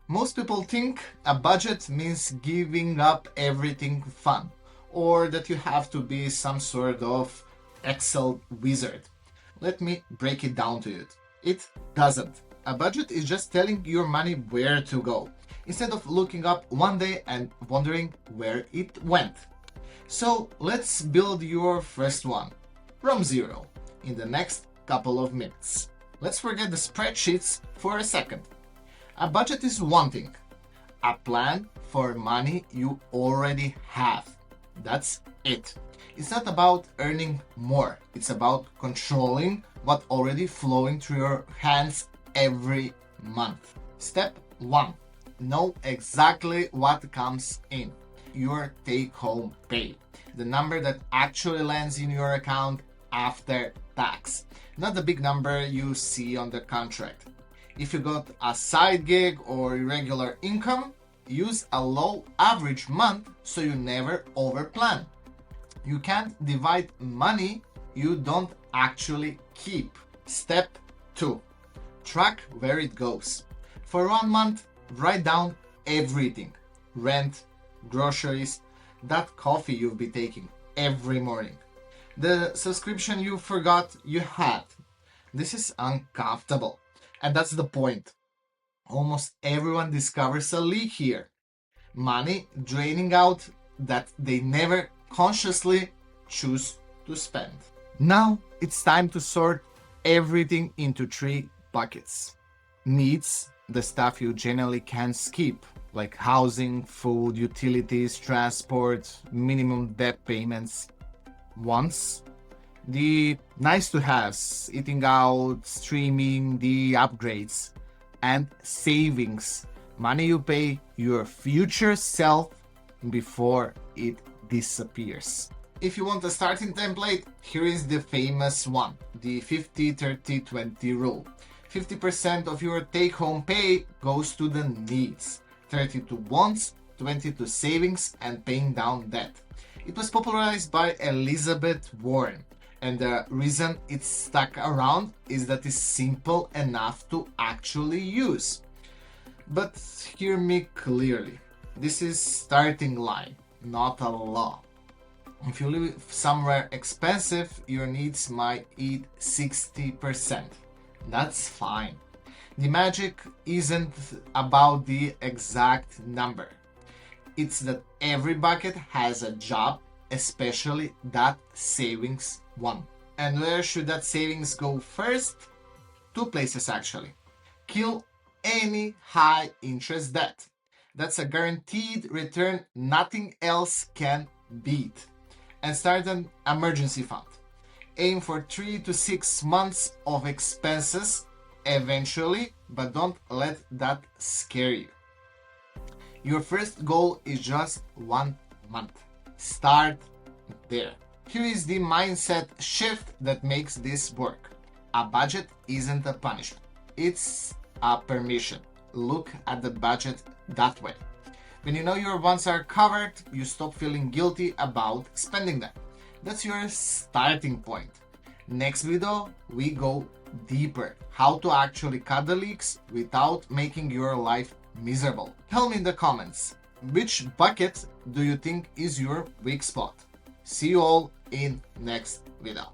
Most people think a budget means giving up everything fun, or that you have to be some sort of Excel wizard. Let me break it down to you. It doesn't. A budget is just telling your money where to go, instead of looking up one day and wondering where it went. So let's build your first one from zero in the next couple of minutes. Let's forget the spreadsheets for a second. A budget is one thing, a plan for money you already have. That's it. It's not about earning more, it's about controlling what already flowing through your hands every month. Step 1. Know exactly what comes in. Your take-home pay. The number that actually lands in your account after tax. Not the big number you see on the contract. If you got a side gig or irregular income, use a low average month so you never overplan. You can't divide money you don't actually keep. Step 2. Track where it goes. For 1 month, write down everything. Rent, groceries, that coffee you'll be taking every morning, the subscription you forgot you had. This is uncomfortable. And that's the point. Almost everyone discovers a leak here. Money draining out that they never consciously choose to spend. Now it's time to sort everything into 3 buckets. Needs, the stuff you generally can't skip, like housing, food, utilities, transport, minimum debt payments. Wants, the nice to haves, eating out, streaming, the upgrades. And savings, money you pay your future self before it disappears. If you want a starting template, here is the famous one, the 50-30-20 rule. 50% of your take-home pay goes to the needs, 30 to wants, 20 to savings and paying down debt. It was popularized by Elizabeth Warren, and the reason it's stuck around is that it's simple enough to actually use. But hear me clearly, this is starting line, not a law. If you live somewhere expensive, your needs might eat 60%. That's fine. The magic isn't about the exact number. It's that every bucket has a job, especially that savings one. And where should that savings go first? 2 places actually. Kill any high interest debt. That's a guaranteed return nothing else can beat. And start an emergency fund. Aim for 3 to 6 months of expenses eventually, but don't let that scare you. Your first goal is just 1 month. Start there. Here is the mindset shift that makes this work. A budget isn't a punishment, it's a permission. Look at the budget that way. When you know your wants are covered, you stop feeling guilty about spending them. That's your starting point. Next video, we go deeper. How to actually cut the leaks without making your life miserable. Tell me in the comments, which bucket do you think is your weak spot? See you all in next video.